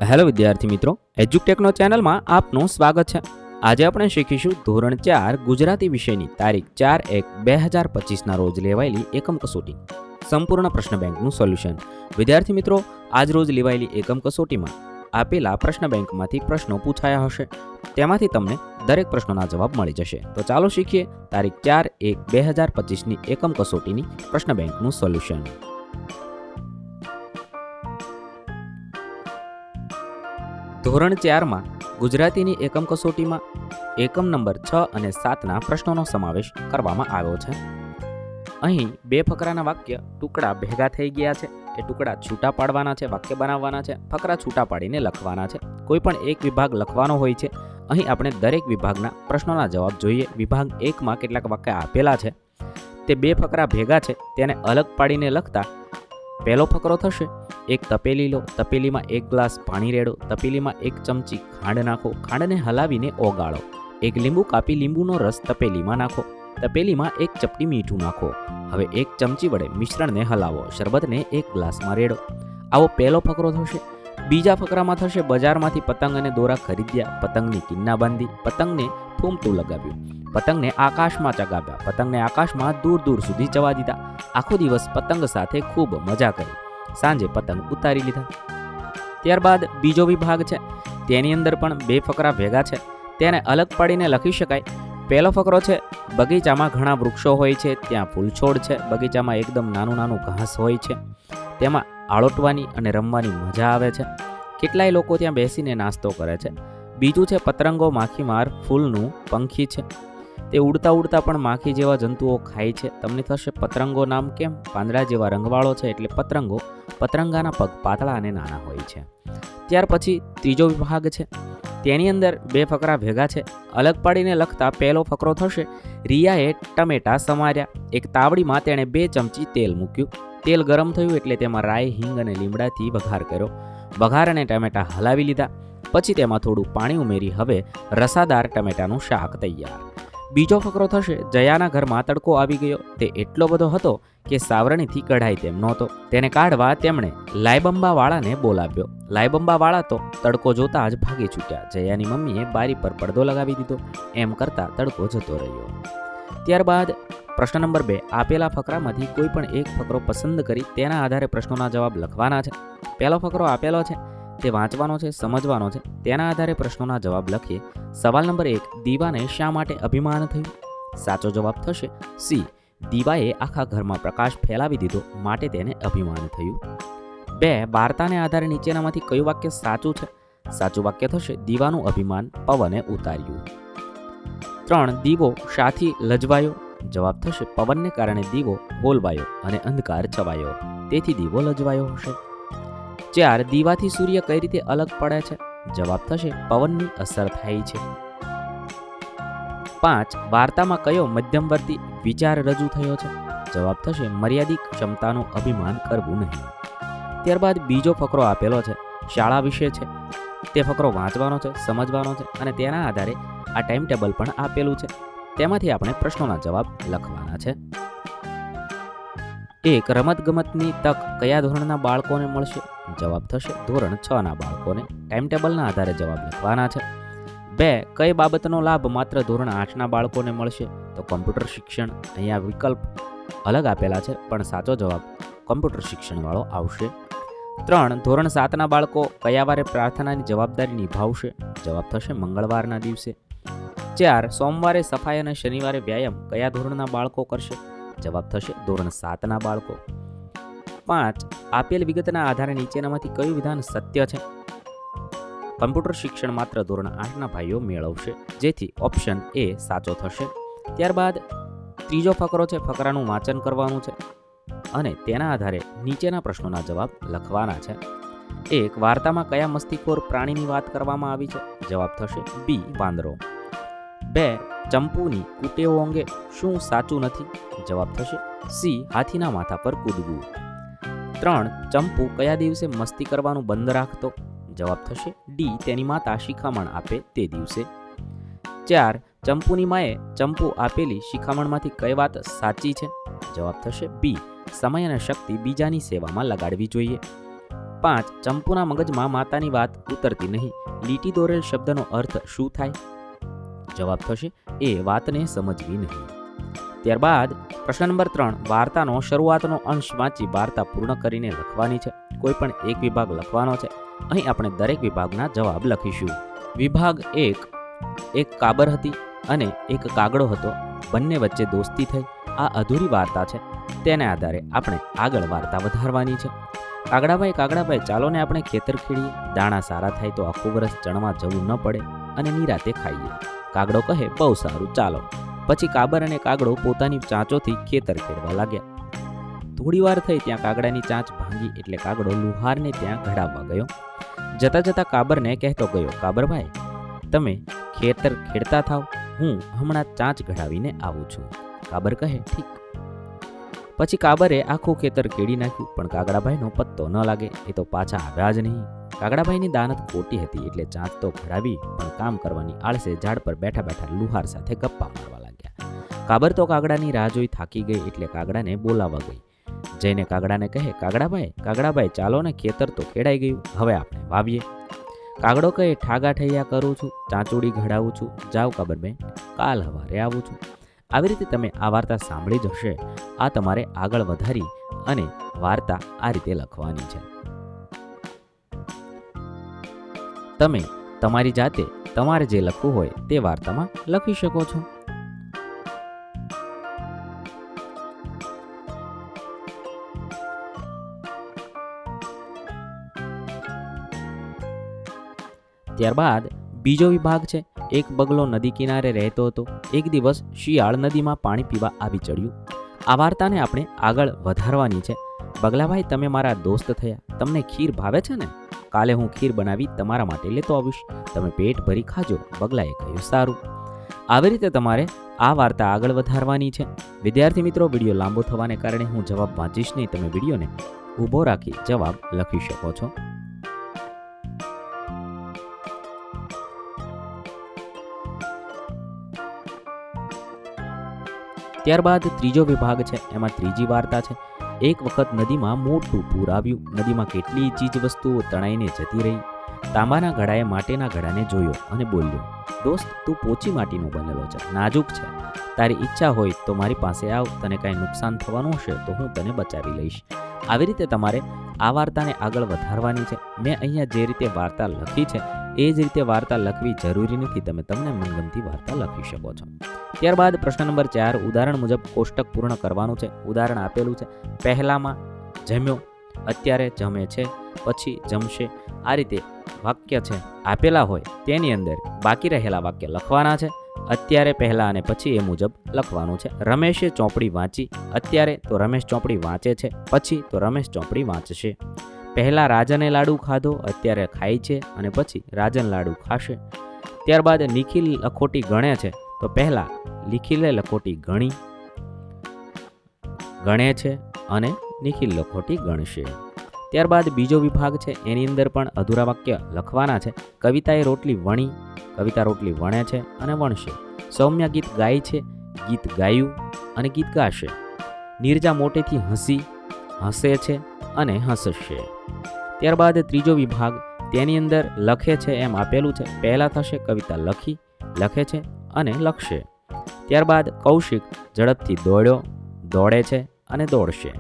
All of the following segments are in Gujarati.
હેલો વિદ્યાર્થી મિત્રો, એજ્યુટેકનો ચેનલમાં આપનું સ્વાગત છે। આજે આપણે શીખીશું ધોરણ 4 ગુજરાતી વિષયની તારીખ 4/1/2025ના રોજ લેવાયેલી એકમ કસોટી સંપૂર્ણ પ્રશ્ન બેંકનું સોલ્યુશન। વિદ્યાર્થી મિત્રો, આજ રોજ લેવાયેલી એકમ કસોટીમાં આપેલા પ્રશ્ન બેંકમાંથી પ્રશ્નો પૂછાયા હશે। તેમાંથી તમને દરેક પ્રશ્નોના જવાબ મળી જશે। તો ચાલો શીખીએ તારીખ 4/1/2025ની એકમ કસોટીની પ્રશ્ન બેંકનું સોલ્યુશન। ધોરણ 4માં ગુજરાતીની એકમ કસોટીમાં એકમ નંબર 6 અને 7ના પ્રશ્નોનો સમાવેશ કરવામાં આવ્યો છે। અહીં બે ફકરાના વાક્ય ટુકડા ભેગા થઈ ગયા છે। એ ટુકડા છૂટા પાડવાના છે, વાક્ય બનાવવાના છે, ફકરા છૂટા પાડીને લખવાના છે। કોઈ પણ એક વિભાગ લખવાનો હોય છે। અહીં આપણે દરેક વિભાગના પ્રશ્નોના જવાબ જોઈએ। વિભાગ 1માં કેટલાક વાક્ય આપેલા છે, તે બે ફકરા ભેગા છે, તેને અલગ પાડીને લખતા પહેલો ફકરો થશે: એક તપેલી લો, તપેલીમાં 1 ગ્લાસ પાણી રેડો, તપેલીમાં 1 ચમચી ખાંડ નાખો, ખાંડને હલાવીને ઓગાળો, એક લીંબુ કાપી લીંબુનો રસ તપેલીમાં નાખો, તપેલીમાં 1 ચપટી મીઠું નાખો, હવે 1 ચમચી વડે મિશ્રણને હલાવો, શરબતને 1 ગ્લાસમાં રેડો। આવો પહેલો ફકરો થશે। બીજા ફકરામાં થશે: બજારમાંથી પતંગ અને દોરા ખરીદ્યા, પતંગની કિન્ના બાંધી, પતંગને થૂમતું લગાવ્યું, પતંગને આકાશમાં ચગાવ્યા, પતંગને આકાશમાં દૂર દૂર સુધી જવા દીધા, આખો દિવસ પતંગ સાથે ખૂબ મજા કરી, સાંજે પતંગ ઉતારી લીધા। ત્યારબાદ બીજો વિભાગ છે, તેની અંદર પણ બે ફકરા ભેગા છે, તેને અલગ પાડીને લખી શકાય। પહેલો ફકરો છે: બગીચામાં ઘણા વૃક્ષો હોય છે, ત્યાં ફૂલછોડ છે, બગીચામાં એકદમ નાનું નાનું ઘાસ હોય છે, તેમાં આળોટવાની અને રમવાની મજા આવે છે, કેટલાય લોકો ત્યાં બેસીને નાસ્તો કરે છે। બીજું છે: પતંગો માખીમાર ફૂલનું પંખી છે, તે ઉડતા ઉડતા પણ માખી જેવા જંતુઓ ખાય છે। તમને થશે પતંગો નામ કેમ? પાંદડા જેવા રંગવાળો છે એટલે પતંગો, પતંગાના પગ પાતળા અને નાના હોય છે। ત્યાર પછી ત્રીજો વિભાગ છે, તેની અંદર બે ફકરા ભેગા છે, અલગ પાડીને લખતા પહેલો ફકરો થશે: રિયાએ ટમેટા સમાર્યા, એક તાવડીમાં તેણે 2 ચમચી તેલ મૂક્યું, તેલ ગરમ થયું એટલે તેમાં રાઈ, હિંગ અને લીમડાથી વઘાર કર્યો, વઘાર અને ટમેટા હલાવી લીધા, પછી તેમાં થોડું પાણી ઉમેરી હવે રસાદાર ટમેટાનું શાક તૈયાર। બીજો ફકરો થશે: જયાના ઘરમાં તડકો આવી ગયો, તે એટલો બધો હતો કે સાવરણીથી કઢાય તેમ નહોતો, તેને કાઢવા તેમણે લાયબંબાવાળાને બોલાવ્યો, લાયબંબાવાળા તો તડકો જોતા જ ભાગી છૂટ્યા, જયાની મમ્મીએ બારી પર પડદો લગાવી દીધો, એમ કરતા તડકો જતો રહ્યો। ત્યારબાદ પ્રશ્ન નંબર 2, આપેલા ફકરામાંથી કોઈ પણ એક ફકરો પસંદ કરી તેના આધારે પ્રશ્નોના જવાબ લખવાના છે। પહેલો ફકરો આપેલો છે, તે વાંચવાનો છે, સમજવાનો છે, તેના આધારે પ્રશ્નોના જવાબ લખીએ। સવાલ નંબર 1, દીવાને શા માટે અભિમાન થયું? સાચો જવાબ થશે સી, દીવાએ આખા ઘરમાં પ્રકાશ ફેલાવી દીધો માટે તેને અભિમાન થયું। 2, વાર્તાને આધારે નીચેનામાંથી કયું વાક્ય સાચું છે? સાચું વાક્ય થશે: દીવાનું અભિમાન પવને ઉતાર્યું। 3, દીવો શાથી લજવાયો? જવાબ થશે: પવનને કારણે દીવો હોલવાયો અને અંધકાર છવાયો, તેથી દીવો લજવાયો હશે। 4, દીવાથી સૂર્ય કઈ રીતે અલગ પડે છે? જવાબ થશે: પવનની અસર થાય છે। 5, વાર્તામાં કયો મધ્યમવર્તી વિચાર રજૂ થયો છે? જવાબ થશે: મર્યાદિત ક્ષમતાનું અભિમાન કરવું નહીં। ત્યારબાદ બીજો ફકરો આપેલો છે, શાળા વિશે છે, તે ફકરો વાંચવાનો છે, સમજવાનો છે અને તેના આધારે આ ટાઈમ ટેબલ પણ આપેલું છે, તેમાંથી આપણે પ્રશ્નોના જવાબ લખવાના છે। 1, રમતગમતની તક કયા ધોરણના બાળકોને મળશે? જવાબ થશે ધોરણ 6ના બાળકોને, ટાઈમ ટેબલના આધારે જવાબ લખવાના છે। 2, કઈ બાબતનો લાભ માત્ર ધોરણ 8ના બાળકોને મળશે? તો કોમ્પ્યુટર શિક્ષણ। અહીંયા વિકલ્પ અલગ આપેલા છે, પણ સાચો જવાબ કોમ્પ્યુટર શિક્ષણવાળો આવશે। 3, ધોરણ 7ના બાળકો કયા વારે પ્રાર્થનાની જવાબદારી નિભાવશે? જવાબ થશે મંગળવારના દિવસે। 4, સોમવારે સફાઈ અને શનિવારે વ્યાયામ કયા ધોરણના બાળકો કરશે? જવાબ થશે ધોરણ 7ના બાળકો। 5, આપેલ વિગતના આધારે નીચેનામાંથી કયું વિધાન સત્ય છે? કમ્પ્યુટર શિક્ષણ માત્ર ધોરણ 8ના ભાઈઓ મેળવશે, જેથી ઓપ્શન એ સાચો થશે। ત્યારબાદ ત્રીજો ફકરો છે, ફકરાનું વાંચન કરવાનું છે અને તેના આધારે નીચેના પ્રશ્નોના જવાબ લખવાના છે। 1, વાર્તામાં કયા મસ્તીખોર પ્રાણીની વાત કરવામાં આવી છે? જવાબ થશે બી, વાંદરો। 2, ચંપુની કુટેવો અંગે શું સાચું નથી? જવાબ થશે સી, હાથીના માથા પર કૂદવું। 3, ચંપુ કયા દિવસે મસ્તી કરવાનું બંધ રાખતો? જવાબ થશે ડી, તેની માતા શિખામણ આપે તે દિવસે। 4, ચંપુની માએ ચંપુ આપેલી શિખામણમાંથી કઈ વાત સાચી છે? જવાબ થશે બી, સમય અને શક્તિ બીજાની સેવામાં લગાડવી જોઈએ। 5. ચંપુના મગજમાં માતાની વાત ઉતરતી નહીં. લીટી દોરેલ શબ્દનો અર્થ શું થાય? જવાબ થશે એ વાતને સમજવી નહીં. ત્યારબાદ પ્રશ્ન નંબર 3. વાર્તાનો શરૂઆતનો અંશ વાંચી વાર્તા પૂર્ણ કરીને લખવાની છે. કોઈ પણ એક વિભાગ લખવાનો છે. અહીં આપણે દરેક વિભાગના જવાબ લખીશું. વિભાગ 1. એક કાબર હતી અને એક કાગડો હતો. બંને વચ્ચે દોસ્તી થઈ. આ અધૂરી વાર્તા છે. તેને આધારે આપણે આગળ વાર્તા વધારવાની છે. કાગડાભાઈ ચાલો ને આપણે ખેતર ખેડીએ. દાણા સારા થાય તો આખું વર્ષ ચણવા જવું ન પડે અને નિરાતે ખાઈએ. કાગડો કહે બહુ સારું, ચાલો. પછી કાબર અને કાગડો પોતાની ચાંચોથી ખેતર ખેડવા લાગ્યા. થોડી વાર થઈ ત્યાં કાગડાની ચાંચ ભાંગી એટલે કાગડો લુહારને ત્યાં ઘડાવવા ગયો. જતા જતા કાબરને કહેતો ગયો, કાબરભાઈ તમે ખેતર ખેડતા થાવ, હું હમણાં ચાંચ ઘડાવીને આવું છું. કાબર કહે ઠીક. પછી કાબરે આખું ખેતર ખેડી નાખ્યું, પણ કાગડાભાઈનો પત્તો ન લાગે. એ તો પાછા આવ્યા જ નહીં. કાગડાભાઈની દાનત ખોટી હતી એટલે ચાંચ તો ઘડાવી, પણ કામ કરવાની આળસે ઝાડ પર બેઠા બેઠા લુહાર સાથે ગપ્પા મારવા લાગ્યા. કાબર તો કાગડાની રાહ જોઈ થાકી ગઈ એટલે કાગડાને બોલાવવા ગઈ. જઈને કાગડાને કહે, કાગડાભાઈ ચાલો ને, ખેતર તો ખેડાઈ ગયું, હવે આપણે વાવીએ. કાગડો કહે ઠાગા ઠૈયા કરું છું, ચાંચુડી ઘડાવું છું, જાઓ કાબરબેન, કાલ સવારે આવું છું. આવી રીતે તમે આ વાર્તા સાંભળી જ હશે. આ તમારે આગળ વધારી અને વાર્તા આ રીતે લખવાની છે. તમે તમારી જાતે તમારે જે લખવું હોય તે વાર્તામાં લખી શકો છો. ત્યારબાદ બીજો વિભાગ છે. એક બગલો નદી કિનારે રહેતો હતો. એક દિવસ શિયાળ નદીમાં પાણી પીવા આવી ચડ્યું. આ વાર્તાને આપણે આગળ વધારવાની છે. બગલાભાઈ તમે મારા દોસ્ત થયા, તમને ખીર ભાવે છે ને? કાલે હું ખીર બનાવી તમારા માટે લેતો આવીશ, તમે પેટ ભરી ખાજો. બગલાએ કહ્યું સારું. આવી રીતે તમારે આ વાર્તા આગળ વધારવાની છે. વિદ્યાર્થી મિત્રો, વિડીયો લાંબો થવાને કારણે હું જવાબ વાંચીશ નહીં. તમે વિડીયોને ઊભો રાખી જવાબ લખી શકો છો. ત્યારબાદ ત્રીજો વિભાગ છે. એમાં ત્રીજી વાર્તા છે. એક વખત નદીમાં મોટું પૂર આવ્યું. નદીમાં કેટલી ચીજ વસ્તુઓ તણાઈને જતી રહી. તાંબાના ઘડાએ માટીના ઘડાને જોયો અને બોલ્યો, દોસ્ત તું પોચી માટીનો બનેલો છે, નાજુક છે. તારી ઈચ્છા હોય તો મારી પાસે આવ, તને કાંઈ નુકસાન થવાનું હશે તો હું તને બચાવી લઈશ. આવી રીતે તમારે આ વાર્તાને આગળ વધારવાની છે. મેં અહીંયા જે રીતે વાર્તા લખી છે એ જ રીતે વાર્તા લખવી જરૂરી નથી. તમે તમને મનગમતી વાર્તા લખી શકો છો. ત્યારબાદ પ્રશ્ન નંબર 4. ઉદાહરણ મુજબ કોષ્ટક પૂર્ણ કરવાનું છે. ઉદાહરણ આપેલું છે. પહેલામાં જમ્યો, અત્યારે જમે છે, પછી જમશે. આ રીતે વાક્ય છે આપેલા હોય તેની અંદર બાકી રહેલા વાક્ય લખવાના છે. અત્યારે, પહેલા અને પછી એ મુજબ લખવાનું છે. રમેશે ચોપડી વાંચી. અત્યારે તો રમેશ ચોપડી વાંચે છે, પછી તો રમેશ ચોપડી વાંચશે. પહેલા રાજને લાડુ ખાધો, અત્યારે ખાય છે અને પછી રાજન લાડુ ખાશે. ત્યારબાદ નિખિલ લખોટી ગણે છે, તો પહેલા નિખિલે લખોટી ગણે છે અને નિખિલ લખોટી ગણશે. ત્યારબાદ બીજો વિભાગ છે. એની અંદર પણ અધૂરા વાક્ય લખવાના છે. કવિતાએ રોટલી વણી. કવિતા રોટલી વણે છે અને વણશે. સૌમ્યા ગીત ગાય છે, ગીત ગાયું અને ગીત ગાશે. નીરજા મોટેથી હસે છે અને હસશે. ત્યારબાદ ત્રીજો વિભાગ. તેની અંદર લખે છે એમ આપેલું છે. પહેલા થશે કવિતા લખે છે અને લખશે. ત્યારબાદ કૌશિક ઝડપથી દોડે છે અને દોડશે.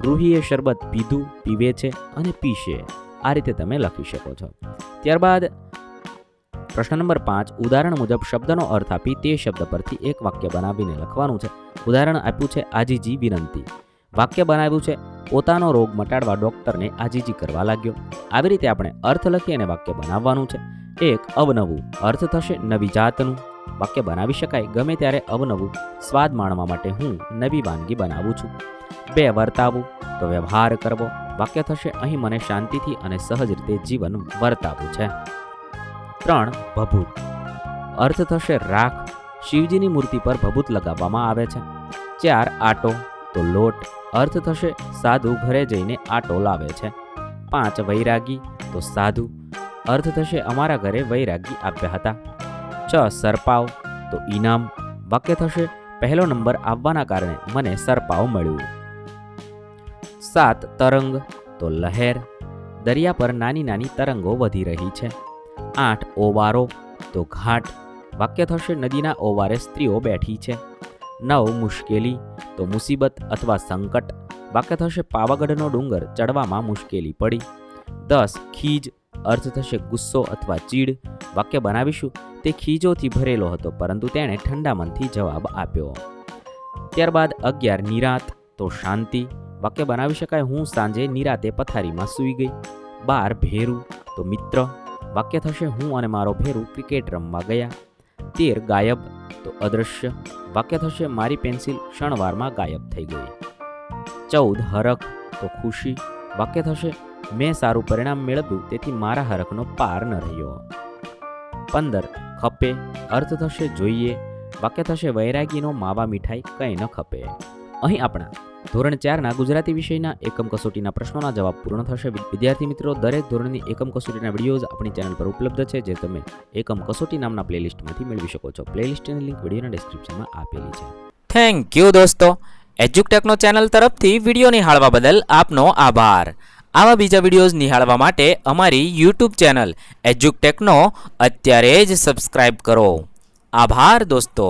રૂહીએ શરબત પીધું, પીવે છે અને પીશે. આ રીતે તમે લખી શકો છો. ત્યારબાદ પ્રશ્ન નંબર 5. ઉદાહરણ મુજબ શબ્દનો અર્થ આપી તે શબ્દ પરથી એક વાક્ય બનાવીને લખવાનું છે. ઉદાહરણ આપ્યું છે આજીજી વિનંતી. વાક્ય બનાવ્યું છે પોતાનો રોગ મટાડવા ડોક્ટરને આજીજી કરવા લાગ્યો. આવી રીતે આપણે અર્થ લખી અને વાક્ય બનાવવાનું છે. 1. અવનવું. અર્થ થશે નવી જાતનું. વાક્ય બનાવી શકાય ગમે ત્યારે અવનવું. સ્વાદ માણવા માટે હું નવી વાનગી બનાવું છું. 2. વર્તાવું. તો વ્યવહાર કરવો. વાક્ય થશે અહીં મને શાંતિથી અને સહજ રીતે જીવન વર્તાવું છે. 3. ભભૂત. અર્થ થશે રાખ. શિવજીની મૂર્તિ પર ભભૂત લગાવવામાં આવે છે. 4. આટો. તો લોટ. અર્થ થશે સાધુ ઘરે જઈને આટો લાવે છે. 5. વૈરાગી. તો સાધુ. અર્થ થશે અમારા ઘરે વૈરાગી આવ્યા હતા. 6. સરપાવ. તો ઇનામ. વાક્ય થશે પહેલો નંબર આવવાના કારણે મને સરપાવ મળ્યું. 7. તરંગ. તો લહેર. દરિયા પર નાની નાની તરંગો વધી રહી છે. 8 ઓવારો તો ઘાટ. વાક્ય થશે નદીના ઓવારે સ્ત્રીઓ બેઠી છે. 9 મુશ્કેલી તો મુસીબત અથવા સંકટ. વાક્ય થશે પાવાગઢનો ડુંગર ચડવામાં મુશ્કેલી પડી. 10 ખીજ. અર્થ થશે ગુસ્સો અથવા ચીડ. વાક્ય બનાવીશું તે ખીજોથી ભરેલો હતો પરંતુ તેણે ઠંડા મનથી જવાબ આપ્યો. ત્યારબાદ 11 નિરાંત તો શાંતિ. વાક્ય બનાવી શકાય હું સાંજે નિરાતે પથારીમાં સૂઈ ગઈ. 12 ભેરું તો મિત્ર. વાક્ય થશે હું અને મારો ભેરું ક્રિકેટ રમવા ગયા. 13 ગાયબ તો અદૃશ્ય. વાક્ય થશે મારી પેન્સિલ ક્ષણવારમાં ગાયબ થઈ ગઈ. 14 હરખ તો ખુશી. વાક્ય થશે મેં સારું પરિણામ મેળવ્યું તેથી મારા હરખનો પાર ન રહ્યો. 15 ખપે. અર્થ થશે જોઈએ. વાક્ય થશે વૈરાગીનો માવા મીઠાઈ કંઈ ન ખપે. અહીં આપણા ધોરણ 4ના ગુજરાતી વિષયના એકમ કસોટીના પ્રશ્નોના જવાબ પૂર્ણ થશે. વિદ્યાર્થી મિત્રો, દરેક ધોરણની એકમ કસોટીના વિડીયોઝ આપણી ચેનલ પર ઉપલબ્ધ છે, જે તમે એકમ કસોટી નામના પ્લેલિસ્ટમાંથી મેળવી શકો છો. પ્લેલિસ્ટની લિંક વિડીયોના ડિસ્ક્રિપ્શનમાં આપેલી છે. થેન્ક યુ દોસ્તો. એજ્યુકટેકનો ચેનલ તરફથી વિડીયો નિહાળવા બદલ આપનો આભાર. આવા બીજા વિડીયોઝ નિહાળવા માટે અમારી યુટ્યુબ ચેનલ એજ્યુકટેકનો અત્યારે જ સબસ્ક્રાઇબ કરો. આભાર દોસ્તો.